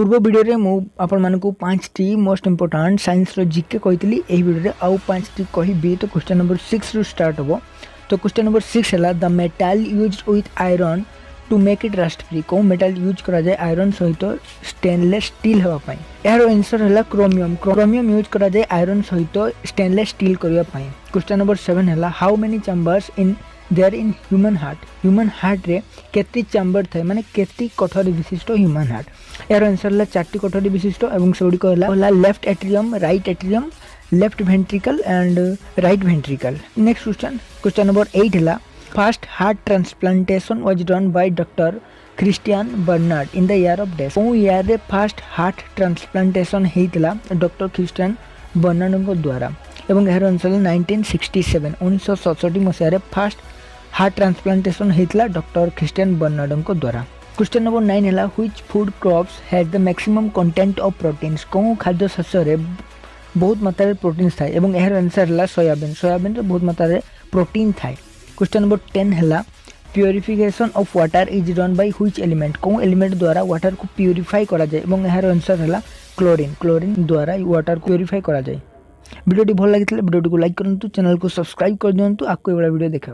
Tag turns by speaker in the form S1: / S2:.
S1: पूर्व वीडियो रे मु आपण मानकु 5टी मोस्ट इंपोर्टेंट साइंस रो जीके कहितली एही वीडियो रे आउ 5टी कहिबी। तो क्वेश्चन नंबर 6 रु स्टार्ट हो। तो क्वेश्चन नंबर 6 हला the metal used with iron to make it rust free. को मेटल यूज करा जाय आयरन सहित स्टेनलेस स्टील हवा पई। यार आंसर हला क्रोमियम। क्रोमियम यूज करा जाय आयरन सहित स्टेनलेस स्टील करबा पई। क्वेश्चन नंबर 7 हला how many chambers in there in human heart रे केती चैम्बर थाए माने केती कोठरी विशिष्ट ह्यूमन हार्ट। यार आंसर हला 4टी कोठरी विशिष्ट एवं सेउडी कहला left atrium, right atrium, left ventricle and right ventricle. Next question number 8 हला first heart transplantation was done by doctor Christiaan Barnard in the year of death. को ईयर रे फर्स्ट हार्ट ट्रांसप्लांटेशन हेतिला डॉक्टर क्रिस्टियन बर्नार्ड को द्वारा एवं यार answer 1967 1967 मसिया रे फर्स्ट हार्ट ट्रांसप्लांटेशन हेतिला डॉक्टर क्रिस्टियन बर्नार्ड को द्वारा। क्वेश्चन नंबर 9 हला which food crops has the maximum content of proteins. को खाद्य शस्य रे बहुत मात्रा रे प्रोटीन्स थाए एवं यार आंसर हला सोयाबीन रे बहुत मात्रा रे प्रोटीन थाए। क्वेश्चन नंबर 10 हला purification of water is done by which element. को एलिमेंट द्वारा वाटर को प्यूरिफाई करा जाए एवं यार आंसर हला क्लोरीन द्वारा वाटर को प्यूरिफाई करा जाए। वीडियो भल लगी वीडियो को लाइक करंतु, चैनल को सब्सक्राइब कर दियंतु। आपको एवला वीडियो देखा।